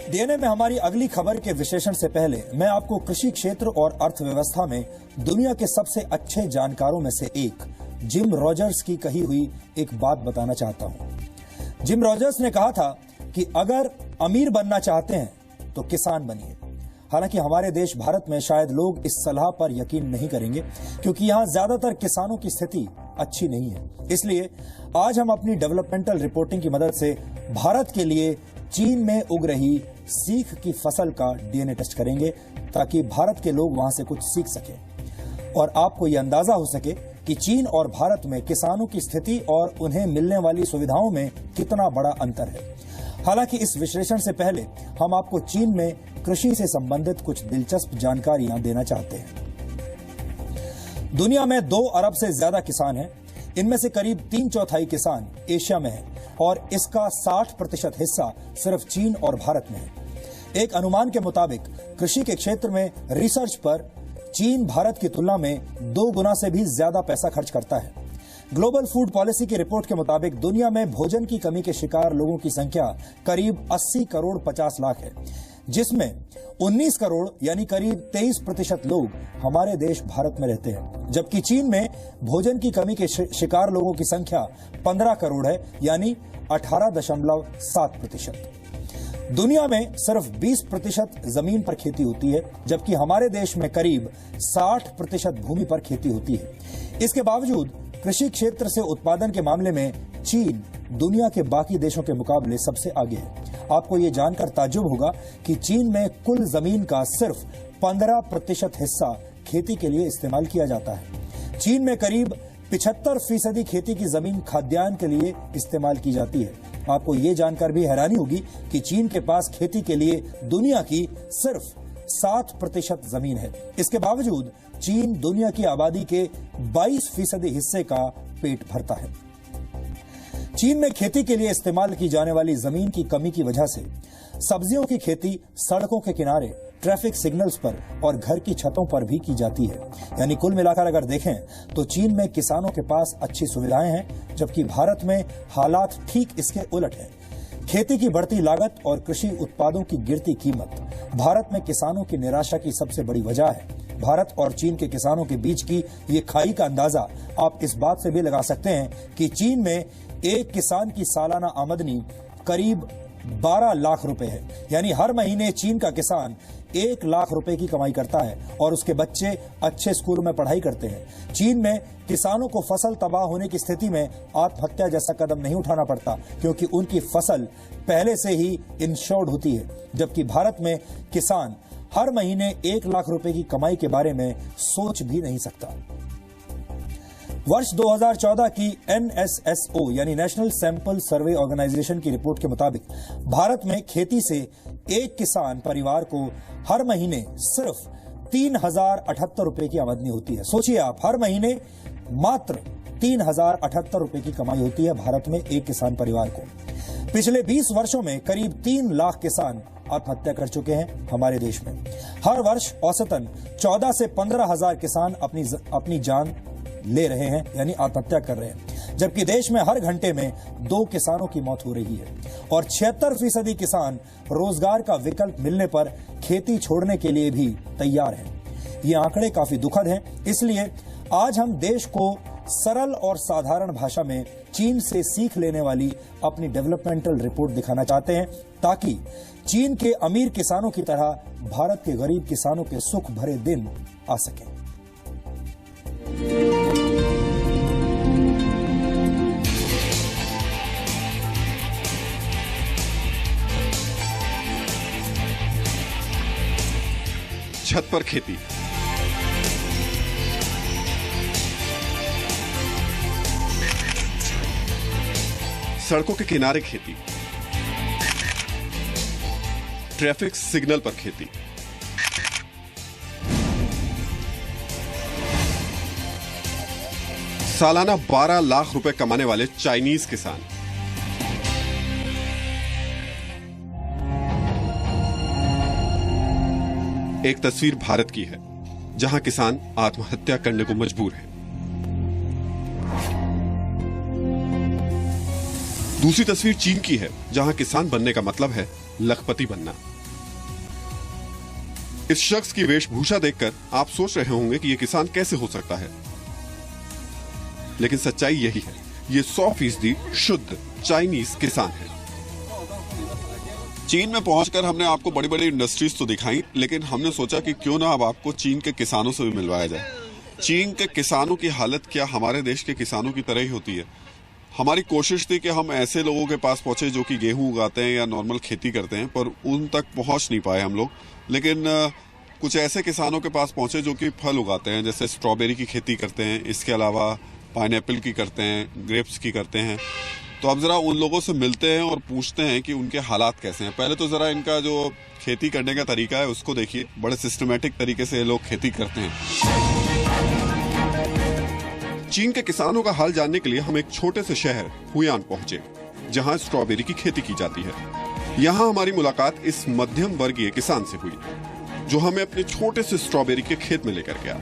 DNA में हमारी अगली खबर के विश्लेषण से पहले मैं आपको कृषि क्षेत्र और अर्थव्यवस्था में दुनिया के सबसे अच्छे जानकारों में से एक जिम रॉजर्स की कही हुई एक बात बताना चाहता हूं। जिम रॉजर्स ने कहा था कि अगर अमीर बनना चाहते हैं तो किसान बनिए। हालांकि हमारे देश भारत में शायद लोग इस सलाह पर यकीन नहीं करेंगे, क्योंकि यहां ज्यादातर किसानों की स्थिति अच्छी नहीं है। इसलिए आज हम अपनी डेवलपमेंटल रिपोर्टिंग की मदद से भारत के लिए चीन में उग रही सीख की फसल का डीएनए टेस्ट करेंगे, ताकि भारत के लोग वहां से कुछ सीख सकें और आपको यह अंदाजा हो सके कि चीन और भारत में किसानों की स्थिति और उन्हें मिलने वाली सुविधाओं में कितना बड़ा अंतर है। हालांकि इस विश्लेषण से पहले हम आपको चीन में कृषि से संबंधित कुछ दिलचस्प जानकारियां देना चाहते हैं। दुनिया में 2 अरब से ज्यादा किसान हैं। इनमें से करीब 3/4 किसान एशिया में हैं और इसका 60% हिस्सा सिर्फ चीन और भारत में है। एक अनुमान के मुताबिक कृषि के क्षेत्र में रिसर्च पर चीन भारत की तुलना में 2 गुना से भी ज्यादा पैसा खर्च करता है। ग्लोबल फूड पॉलिसी की रिपोर्ट के मुताबिक दुनिया में भोजन की कमी के शिकार लोगों की संख्या करीब 80 करोड़ 50 लाख है, जिसमें 19 करोड़ यानी करीब 23% लोग हमारे देश भारत में रहते हैं, जबकि चीन में भोजन की कमी के शिकार लोगों की संख्या 15 करोड़ है, यानी 18.7%। दुनिया में सिर्फ 20% जमीन पर खेती होती है, जबकि हमारे देश में करीब 60% भूमि पर खेती होती है। इसके बावजूद कृषि क्षेत्र से उत्पादन के मामले में चीन दुनिया के बाकी देशों के मुकाबले सबसे आगे है। आपको ये जानकर ताज्जुब होगा कि चीन में कुल जमीन का सिर्फ 15% हिस्सा खेती के लिए इस्तेमाल किया जाता है। चीन में करीब 75% खेती की जमीन खाद्यान्न के लिए इस्तेमाल की जाती है। आपको ये जानकर भी हैरानी होगी कि चीन के पास खेती के लिए दुनिया की सिर्फ 7% जमीन है। इसके बावजूद चीन दुनिया की आबादी के 22% हिस्से का पेट भरता है। चीन में खेती के लिए इस्तेमाल की जाने वाली जमीन की कमी की वजह से सब्जियों की खेती सड़कों के किनारे, ट्रैफिक सिग्नल्स पर और घर की छतों पर भी की जाती है। यानी कुल मिलाकर अगर देखें तो चीन में किसानों के पास अच्छी सुविधाएं हैं, जबकि भारत में हालात ठीक इसके उलट है। खेती की बढ़ती लागत और कृषि उत्पादों की गिरती कीमत भारत में किसानों की निराशा की सबसे बड़ी वजह है। भारत और चीन के किसानों के बीच की ये खाई का अंदाजा आप इस बात से भी लगा सकते हैं कि चीन में एक किसान की सालाना आमदनी करीब 12 लाख रुपए है। यानी हर महीने चीन का किसान 1 लाख रुपए की कमाई करता है और उसके बच्चे अच्छे स्कूलों में पढ़ाई करते हैं। चीन में किसानों को फसल तबाह होने की स्थिति में आत्महत्या जैसा कदम नहीं उठाना पड़ता, क्योंकि उनकी फसल पहले से ही इंश्योर्ड होती है, जबकि भारत में किसान हर महीने 1 लाख रुपए की कमाई के बारे में सोच भी नहीं सकता। वर्ष 2014 की NSSO यानी नेशनल सैंपल सर्वे ऑर्गेनाइजेशन की रिपोर्ट के मुताबिक भारत में खेती से एक किसान परिवार को हर महीने सिर्फ 3078 रुपए की आमदनी होती है। सोचिए आप, हर महीने मात्र 3078 रुपए की कमाई होती है भारत में एक किसान परिवार को। पिछले 20 वर्षों में करीब 3 लाख किसान आत्महत्या कर चुके हैं हमारे देश में। हर वर्ष औसतन 14 से 15 हजार किसान अपनी जान ले रहे हैं, यानी आत्महत्या कर रहे हैं, जबकि देश में हर घंटे में 2 किसानों की मौत हो रही है और 76% किसान रोजगार का विकल्प मिलने पर खेती छोड़ने के लिए भी तैयार हैं। ये आंकड़े काफी दुखद हैं। इसलिए आज हम देश को सरल और साधारण भाषा में चीन से सीख लेने वाली अपनी डेवलपमेंटल रिपोर्ट दिखाना चाहते हैं, ताकि चीन के अमीर किसानों की तरह भारत के गरीब किसानों के सुख भरे दिन आ सके। छत पर खेती, सड़कों के किनारे खेती, ट्रैफिक सिग्नल पर खेती, सालाना 12 लाख रुपए कमाने वाले चाइनीज किसान, एक तस्वीर भारत की है जहां किसान आत्महत्या करने को मजबूर है। दूसरी तस्वीर चीन की है जहां किसान बनने का मतलब है लखपति बनना। इस शख्स की वेशभूषा देखकर आप सोच रहे होंगे कि ये किसान कैसे हो सकता है, लेकिन सच्चाई यही है, ये 100% शुद्ध चाइनीज किसान है। चीन में पहुंचकर हमने आपको बड़ी बड़ी इंडस्ट्रीज तो दिखाई, लेकिन हमने सोचा कि क्यों ना अब आपको चीन के किसानों से भी मिलवाया जाए। चीन के किसानों की हालत क्या हमारे देश के किसानों की तरह ही होती है? हमारी कोशिश थी कि हम ऐसे लोगों के पास पहुंचे जो कि गेहूं उगाते हैं या नॉर्मल खेती करते हैं, पर उन तक पहुंच नहीं पाए हम लोग। लेकिन कुछ ऐसे किसानों के पास पहुंचे जो कि फल उगाते हैं, जैसे स्ट्रॉबेरी की खेती करते हैं, इसके अलावा पाइनएप्पल की करते हैं, ग्रेप्स की करते हैं। तो अब जरा उन लोगों से मिलते हैं और पूछते हैं कि उनके हालात कैसे हैं। पहले तो जरा इनका जो खेती करने का तरीका है उसको देखिए, बड़े सिस्टमेटिक तरीके से ये लोग खेती करते हैं। चीन के किसानों का हाल जानने के लिए हम एक छोटे से शहर हुयान पहुंचे, जहां स्ट्रॉबेरी की खेती की जाती है। यहां हमारी मुलाकात इस मध्यम वर्गीय किसान से हुई, जो हमें अपने छोटे से स्ट्रॉबेरी के खेत में लेकर गया।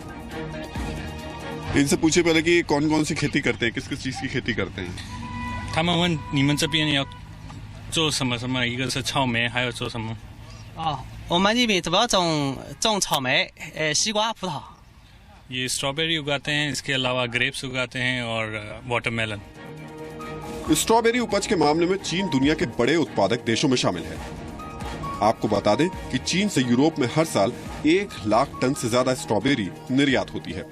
इनसे पूछे पहले कि कौन कौन सी खेती करते हैं, किस किस चीज की खेती करते हैं। 他们问你们这边要做什么什么，一个是草莓，还有做什么？我们这边主要种草莓、西瓜、葡萄。ये स्ट्रॉबेरी उगाते हैं, इसके अलावा ग्रेप्स उगाते हैं और वाटरमेलन। स्ट्रॉबेरी उपज के मामले में चीन दुनिया के बड़े उत्पादक देशों में शामिल है। आपको बता दें कि चीन से यूरोप में हर साल 1 लाख टन से ज्यादा स्ट्रॉबेरी निर्यात होती है।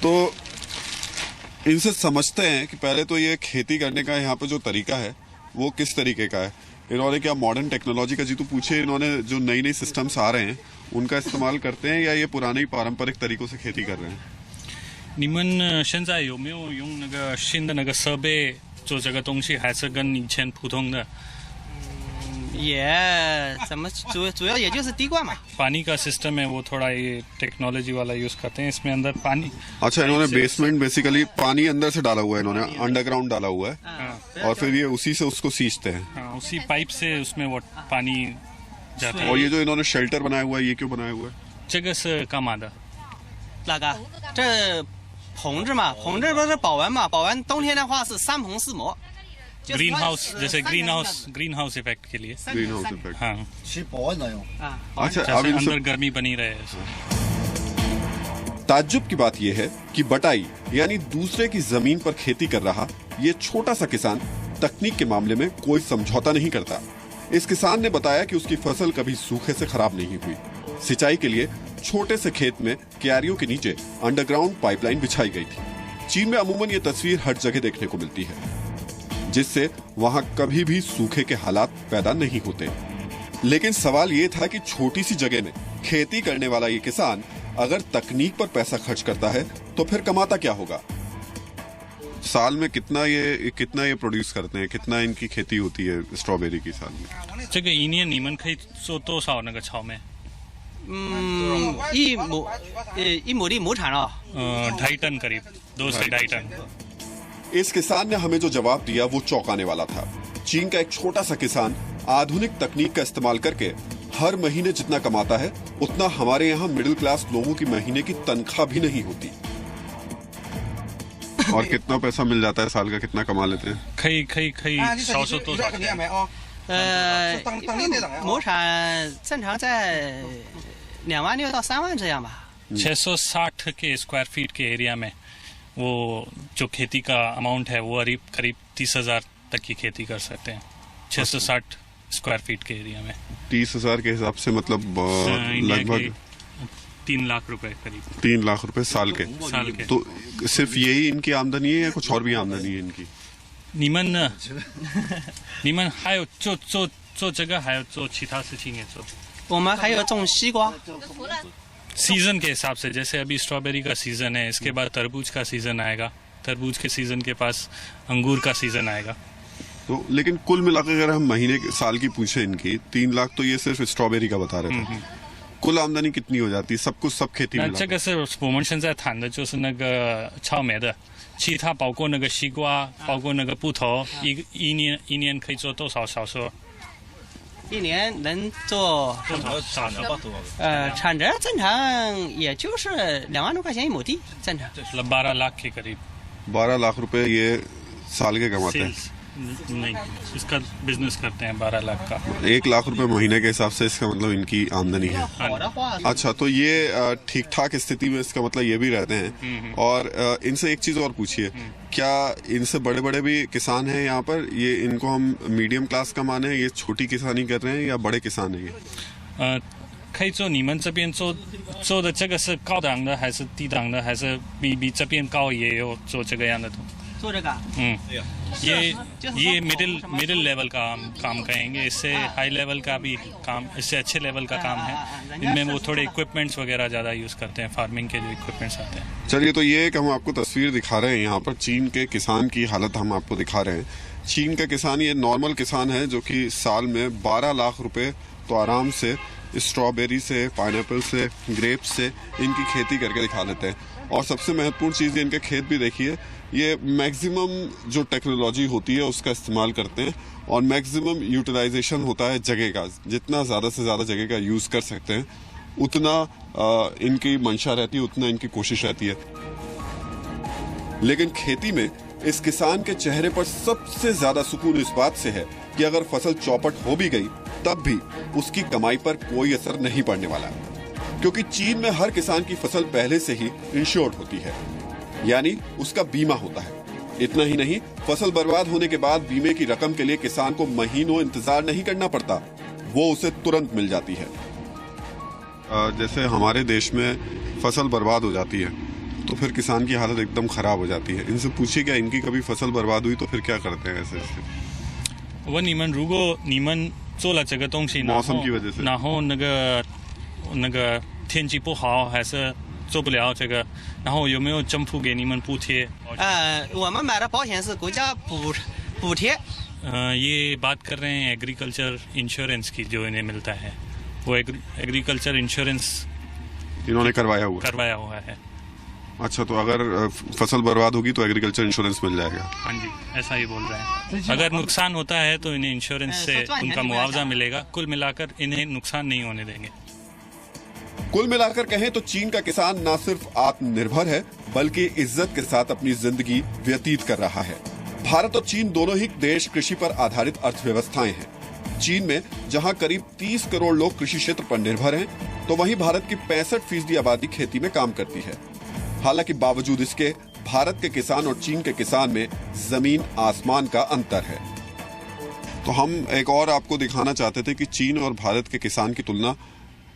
तो इनसे समझते हैं कि पहले तो ये खेती करने का यहाँ पे जो तरीका है वो किस तरीके का है। इन्होंने क्या मॉडर्न टेक्नोलॉजी का, जी तो पूछे, इन्होंने जो नई नई सिस्टम्स आ रहे हैं उनका इस्तेमाल करते हैं या ये पुराने ही पारंपरिक तरीकों से खेती कर रहे हैं? 你们现在有没有用那个新的那个设备做这个东西，还是跟以前普通的？也怎么主要也就是滴灌嘛。 पानी का सिस्टम है वो थोड़ा ये टेक्नोलॉजी वाला यूज करते हैं, इसमें अंदर पानी। अच्छा, इन्होंने बेसमेंट बेसिकली पानी अंदर से डाला हुआ है, इन्होंने अंडरग्राउंड डाला हुआ है और फिर ये उसी से उसको सींचते हैं। हाँ, उसी पाइप से उसमें वो पानी जाता है। और ये जो इन्होंने शेल्टर बनाया हुआ है, ये क्यों बनाया हुआ है? 这个是干嘛的？哪个？这棚子嘛，棚子不是保温嘛？保温冬天的话是3棚4模。 ग्रीन हाउस, जैसे ग्रीन हाउस इफेक्ट के लिए। Green house effect. हाँ, अच्छा, अब जैसे इनसे अंदर गर्मी बनी रहे। ताज्जुब की बात यह है कि बटाई यानी दूसरे की जमीन पर खेती कर रहा ये छोटा सा किसान तकनीक के मामले में कोई समझौता नहीं करता। इस किसान ने बताया कि उसकी फसल कभी सूखे से खराब नहीं हुई। सिंचाई के लिए छोटे से खेत में क्यारियों के नीचे अंडरग्राउंड पाइपलाइन बिछाई गई थी। चीन में अमूमन ये तस्वीर हर जगह देखने को मिलती है, जिससे वहां कभी भी सूखे के हालात पैदा नहीं होते। लेकिन सवाल ये था कि छोटी सी जगह में खेती करने वाला ये किसान अगर तकनीक पर पैसा खर्च करता है तो फिर कमाता क्या होगा? साल में कितना ये प्रोड्यूस करते हैं, कितना इनकी खेती होती है स्ट्रॉबेरी की साल में? 这个一年你们可以做多少那个草莓？一亩地亩产了。 2.5 टन करीब, 2 से 2.5 टन। इस किसान ने हमें जो जवाब दिया वो चौंकाने वाला था। चीन का एक छोटा सा किसान आधुनिक तकनीक का इस्तेमाल करके हर महीने जितना कमाता है उतना हमारे यहाँ मिडिल क्लास लोगों की महीने की तनख्वाह भी नहीं होती। और कितना पैसा मिल जाता है साल का, कितना कमा लेते हैं? 可以少说多少钱？亩产正常在26000到3万这样吧。 660 के स्क्वायर फीट के एरिया में वो जो खेती का अमाउंट है वो करीब 30,000 तक की खेती कर सकते हैं। 660 स्क्वायर फीट के एरिया में 30,000 के हिसाब से मतलब लगभग 3 लाख रुपए करीब। 3 लाख रुपए साल के। तो सिर्फ यही इनकी आमदनी है या कुछ और भी आमदनी है इनकी? 你们呢？你们还有做这个，还有做其他事情也做。我们还有种西瓜。 सीजन के हिसाब से, जैसे अभी स्ट्रॉबेरी का सीजन है, इसके बाद तरबूज का सीजन आएगा, तरबूज के सीजन के पास अंगूर का सीजन आएगा। तो लेकिन कुल मिलाकर अगर हम महीने साल की पूछे इनकी 3 लाख, तो ये सिर्फ स्ट्रॉबेरी का बता रहे थे। कुल आमदनी कितनी हो जाती है सब कुछ, सब खेती में? 这个是我们现在谈的就是那个草莓的，其他包括那个西瓜，包括那个布头，一年可以做多少少说？ 一年能做产值正常也就是2万多块钱一亩地，正常。 12 लाख के करीब। 12 लाख रुपए ये साल के कमाते हैं। नहीं, इसका बिजनेस करते हैं 12 लाख का। 1 लाख रुपए महीने के हिसाब से इसका मतलब इनकी आमदनी है। अच्छा, तो ये ठीक ठाक स्थिति में इसका मतलब ये भी रहते हैं। और इनसे एक चीज और पूछिए, क्या इनसे बड़े बड़े भी किसान हैं यहाँ पर? ये इनको हम मीडियम क्लास का माने, ये छोटी किसानी कर रहे हैं या बड़े किसान हैं ये? 可以做你们这边做的这个是高档的还是低档的，还是比这边高也有做这个样的？做这个，ये मिडिल लेवल का काम कहेंगे। इससे हाई लेवल का भी काम, इससे अच्छे लेवल का काम है। इनमें वो थोड़े इक्विपमेंट्स वगैरह ज़्यादा यूज़ करते हैं, फार्मिंग के जो इक्विपमेंट्स आते हैं। चलिए, तो ये एक हम आपको तस्वीर दिखा रहे हैं यहाँ पर चीन के किसान की हालत हम आपको दिखा रहे हैं। चीन का किसान ये नॉर्मल किसान है जो कि साल में 12 लाख रुपए तो आराम से स्ट्रॉबेरी से, पाइनएप्पल से, ग्रेप्स से इनकी खेती करके दिखा लेते हैं। और सबसे महत्वपूर्ण चीज़ इनके खेत भी देखिए, ये मैक्सिमम जो टेक्नोलॉजी होती है उसका इस्तेमाल करते हैं और मैक्सिमम यूटिलाइजेशन होता है जगह का। जितना ज़्यादा से ज़्यादा जगह का यूज़ कर सकते हैं उतना इनकी मंशा रहती है, उतना इनकी कोशिश रहती है। लेकिन खेती में इस किसान के चेहरे पर सबसे ज़्यादा सुकून इस बात से है कि अगर फसल चौपट हो भी गई तब भी उसकी कमाई पर कोई असर नहीं पड़ने वाला, क्योंकि चीन में हर किसान की फसल पहले से ही इंश्योर्ड होती है, यानी उसका बीमा होता है। इतना ही नहीं, फसल बर्बाद होने के बाद बीमे की रकम के लिए किसान को महीनों इंतजार नहीं करना पड़ता, वो उसे तुरंत मिल जाती है। जैसे हमारे देश में फसल बर्बाद हो जाती है तो फिर किसान की हालत एकदम खराब हो जाती है। इनसे पूछिए क्या इनकी कभी फसल बर्बाद हुई तो फिर क्या करते हैं ऐसे? 问你们，如果你们做了这个东西，मौसम की वजह से， 然后那个天气不好，还是做不了这个，然后有没有政府给你们补贴？我们买的保险是国家补贴。ये बात कर रहे हैं एग्रीकल्चर इंश्योरेंस की, जो इन्हें मिलता है वो एग्रीकल्चर इंश्योरेंस इन्होंने करवाया हुआ है। अच्छा, तो अगर फसल बर्बाद होगी तो एग्रीकल्चर इंश्योरेंस मिल जाएगा? हाँ जी, ऐसा ही बोल रहे हैं। अगर नुकसान होता है तो इन्हें इंश्योरेंस से उनका मुआवजा मिलेगा। कुल मिलाकर इन्हें नुकसान नहीं होने देंगे। कुल मिलाकर कहें तो चीन का किसान न सिर्फ आत्मनिर्भर है बल्कि इज्जत के साथ अपनी जिंदगी व्यतीत कर रहा है। भारत और चीन दोनों ही देश कृषि पर आधारित अर्थव्यवस्थाएं हैं। चीन में जहां करीब 30 करोड़ लोग कृषि क्षेत्र पर निर्भर हैं, तो वहीं भारत की 65% आबादी खेती में काम करती है। हालांकि बावजूद इसके भारत के किसान और चीन के किसान में जमीन आसमान का अंतर है। तो हम एक और आपको दिखाना चाहते थे कि चीन और भारत के किसान की तुलना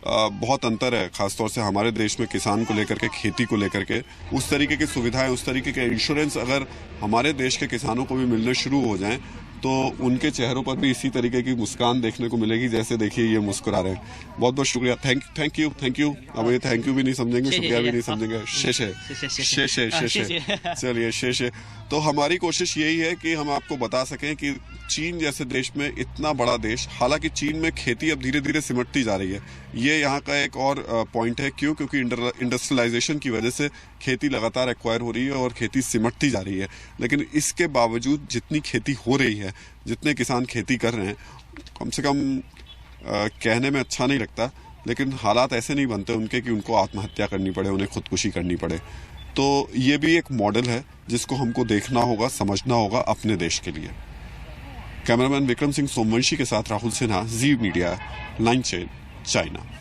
बहुत अंतर है, खासतौर से हमारे देश में किसान को लेकर के, खेती को लेकर के उस तरीके की सुविधाएं, उस तरीके के इंश्योरेंस अगर हमारे देश के किसानों को भी मिलने शुरू हो जाएं तो उनके चेहरों पर भी इसी तरीके की मुस्कान देखने को मिलेगी जैसे देखिए ये मुस्कुरा रहे हैं। बहुत बहुत शुक्रिया, थैंक यू। अब ये थैंक यू भी नहीं समझेंगे, शुक्रिया भी नहीं समझेंगे, शे। चलिए शे। तो हमारी कोशिश यही है कि हम आपको बता सकें कि चीन जैसे देश में, इतना बड़ा देश, हालांकि चीन में खेती अब धीरे धीरे सिमटती जा रही है। ये यहाँ का एक और पॉइंट है। क्यों? क्योंकि इंडस्ट्रियलाइजेशन की वजह से खेती लगातार एक्वायर हो रही है और खेती सिमटती जा रही है। लेकिन इसके बावजूद जितनी खेती हो रही है, जितने किसान खेती कर रहे हैं, कम से कम कहने में अच्छा नहीं लगता, लेकिन हालात ऐसे नहीं बनते उनके कि उनको आत्महत्या करनी पड़े, उन्हें खुदकुशी करनी पड़े। तो ये भी एक मॉडल है जिसको हमको देखना होगा, समझना होगा अपने देश के लिए। कैमरामैन विक्रम सिंह सोमवंशी के साथ राहुल सिन्हा, जी मीडिया, लाइन चेन, चाइना।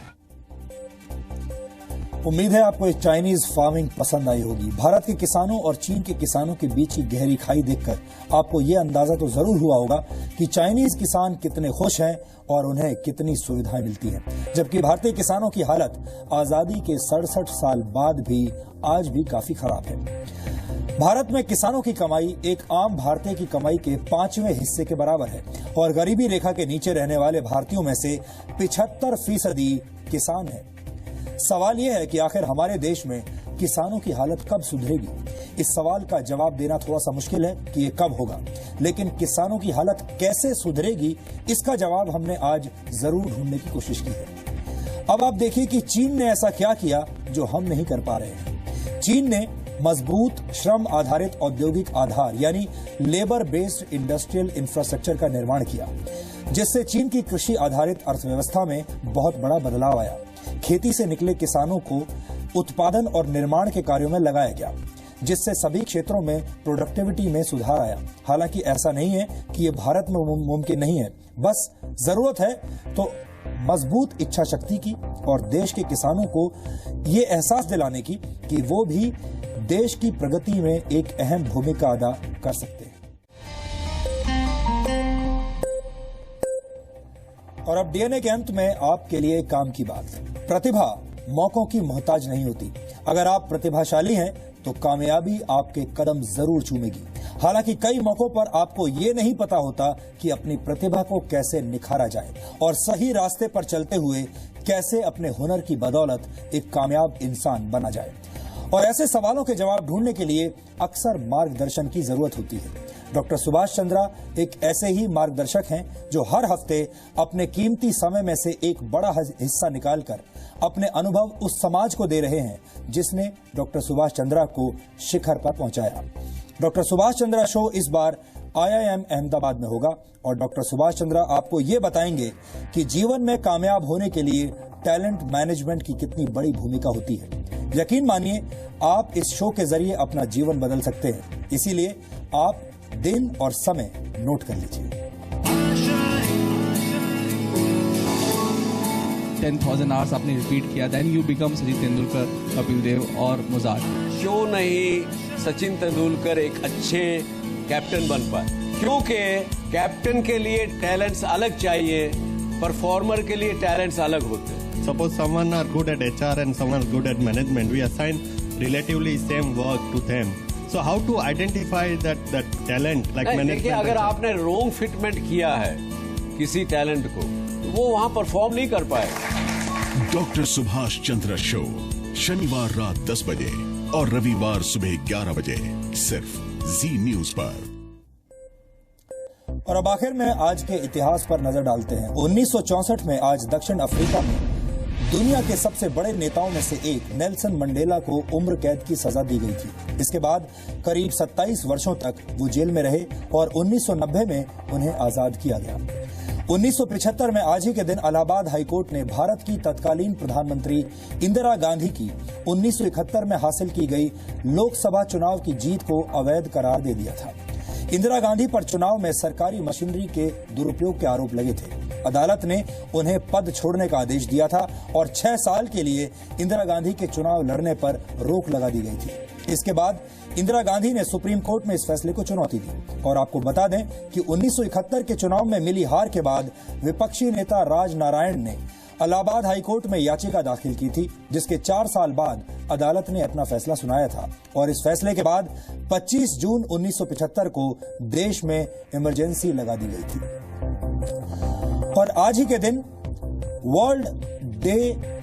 उम्मीद है आपको ये चाइनीज फार्मिंग पसंद आई होगी। भारत के किसानों और चीन के किसानों के बीच की गहरी खाई देखकर आपको ये अंदाजा तो जरूर हुआ होगा कि चाइनीज किसान कितने खुश हैं और उन्हें कितनी सुविधाएं मिलती हैं, जबकि भारतीय किसानों की हालत आजादी के 67 साल बाद भी आज भी काफी खराब है। भारत में किसानों की कमाई एक आम भारतीय की कमाई के 5वें हिस्से के बराबर है और गरीबी रेखा के नीचे रहने वाले भारतीयों में से 75% किसान हैं। सवाल यह है कि आखिर हमारे देश में किसानों की हालत कब सुधरेगी? इस सवाल का जवाब देना थोड़ा सा मुश्किल है कि ये कब होगा, लेकिन किसानों की हालत कैसे सुधरेगी इसका जवाब हमने आज जरूर ढूंढने की कोशिश की है। अब आप देखिए कि चीन ने ऐसा क्या किया जो हम नहीं कर पा रहे हैं। चीन ने मजबूत श्रम आधारित औद्योगिक आधार यानी लेबर बेस्ड इंडस्ट्रियल इंफ्रास्ट्रक्चर का निर्माण किया, जिससे चीन की कृषि आधारित अर्थव्यवस्था में बहुत बड़ा बदलाव आया। खेती से निकले किसानों को उत्पादन और निर्माण के कार्यों में लगाया गया, जिससे सभी क्षेत्रों में प्रोडक्टिविटी में सुधार आया। हालांकि ऐसा नहीं है कि ये भारत में मुमकिन नहीं है, बस जरूरत है तो मजबूत इच्छा शक्ति की और देश के किसानों को ये एहसास दिलाने की कि वो भी देश की प्रगति में एक अहम भूमिका अदा कर सकते हैं। और अब डीएनए के अंत में आपके लिए काम की बात। प्रतिभा मौकों की मोहताज नहीं होती। अगर आप प्रतिभाशाली हैं तो कामयाबी आपके कदम जरूर चूमेगी। हालांकि कई मौकों पर आपको ये नहीं पता होता कि अपनी प्रतिभा को कैसे निखारा जाए और सही रास्ते पर चलते हुए कैसे अपने हुनर की बदौलत एक कामयाब इंसान बना जाए। और ऐसे सवालों के जवाब ढूंढने के लिए अक्सर मार्गदर्शन की जरूरत होती है। डॉक्टर सुभाष चंद्रा एक ऐसे ही मार्गदर्शक हैं जो हर हफ्ते अपने कीमती समय में से एक बड़ा हिस्सा निकालकर अपने अनुभव उस समाज को दे रहे हैं जिसने डॉक्टर सुभाष चंद्रा को शिखर पर पहुंचाया। डॉक्टर सुभाष चंद्रा शो इस बार IIM अहमदाबाद में होगा और डॉक्टर सुभाष चंद्रा आपको ये बताएंगे कि जीवन में कामयाब होने के लिए टैलेंट मैनेजमेंट की कितनी बड़ी भूमिका होती है। यकीन मानिए आप इस शो के जरिए अपना जीवन बदल सकते हैं, इसीलिए आप दिन और समय नोट कर लीजिए। 10,000 आवर्स आपने रिपीट किया, then you become Sachin Tendulkar, Kapil Dev और मुजाक। क्यों नहीं सचिन तेंदुलकर एक अच्छे कैप्टन बन पाए? क्योंकि कैप्टन के लिए टैलेंट्स अलग चाहिए, परफॉर्मर के लिए टैलेंट्स अलग होते हैं। Suppose someone are good at HR and someone is good at management, we assign relatively same work to them. So how to identify that talent like management? देखिए, अगर आपने रोंग फिटमेंट किया है किसी टैलेंट को तो वो वहाँ परफॉर्म नहीं कर पाएगा। डॉक्टर सुभाष चंद्रा शो शनिवार रात 10 बजे और रविवार सुबह 11 बजे सिर्फ जी न्यूज पर। और अब आखिर में आज के इतिहास पर नजर डालते हैं। 1964 में आज दक्षिण अफ्रीका में दुनिया के सबसे बड़े नेताओं में से एक नेल्सन मंडेला को उम्र कैद की सजा दी गई थी। इसके बाद करीब 27 वर्षों तक वो जेल में रहे और 1990 में उन्हें आजाद किया गया। 1975 में आज ही के दिन इलाहाबाद हाईकोर्ट ने भारत की तत्कालीन प्रधानमंत्री इंदिरा गांधी की 1971 में हासिल की गई लोकसभा चुनाव की जीत को अवैध करार दे दिया था। इंदिरा गांधी पर चुनाव में सरकारी मशीनरी के दुरुपयोग के आरोप लगे थे। अदालत ने उन्हें पद छोड़ने का आदेश दिया था और 6 साल के लिए इंदिरा गांधी के चुनाव लड़ने पर रोक लगा दी गई थी। इसके बाद इंदिरा गांधी ने सुप्रीम कोर्ट में इस फैसले को चुनौती दी। और आपको बता दें कि 1971 के चुनाव में मिली हार के बाद विपक्षी नेता राज नारायण ने इलाहाबाद हाईकोर्ट में याचिका दाखिल की थी, जिसके 4 साल बाद अदालत ने अपना फैसला सुनाया था। और इस फैसले के बाद 25 जून 1975 को देश में इमरजेंसी लगा दी गई थी। और आज ही के दिन world day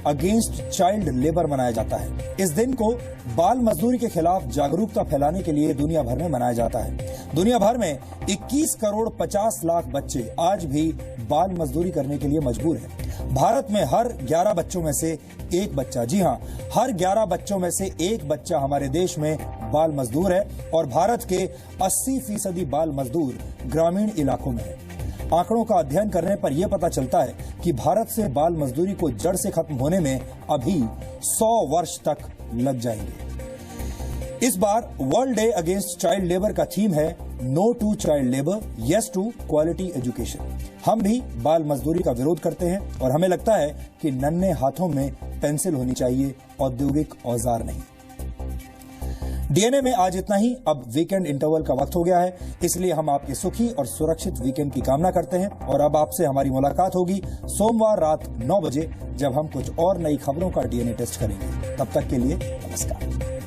against child labour मनाया जाता है। इस दिन को बाल मजदूरी के खिलाफ जागरूकता फैलाने के लिए दुनिया भर में मनाया जाता है। दुनिया भर में 21 करोड़ 50 लाख बच्चे आज भी बाल मजदूरी करने के लिए मजबूर हैं। भारत में हर 11 बच्चों में से एक बच्चा, जी हां, हर 11 बच्चों में से एक बच्चा हमारे देश में बाल मजदूर है और भारत के 80% बाल मजदूर ग्रामीण इलाकों में है। आंकड़ों का अध्ययन करने पर यह पता चलता है कि भारत से बाल मजदूरी को जड़ से खत्म होने में अभी 100 वर्ष तक लग जाएंगे। इस बार world day against child labour का थीम है no to child labour, yes to quality education. हम भी बाल मजदूरी का विरोध करते हैं और हमें लगता है कि नन्हे हाथों में पेंसिल होनी चाहिए, औद्योगिक औजार नहीं। डीएनए में आज इतना ही। अब वीकेंड इंटरवल का वक्त हो गया है, इसलिए हम आपके सुखी और सुरक्षित वीकेंड की कामना करते हैं। और अब आपसे हमारी मुलाकात होगी सोमवार रात 9 बजे, जब हम कुछ और नई खबरों का डीएनए टेस्ट करेंगे। तब तक के लिए नमस्कार।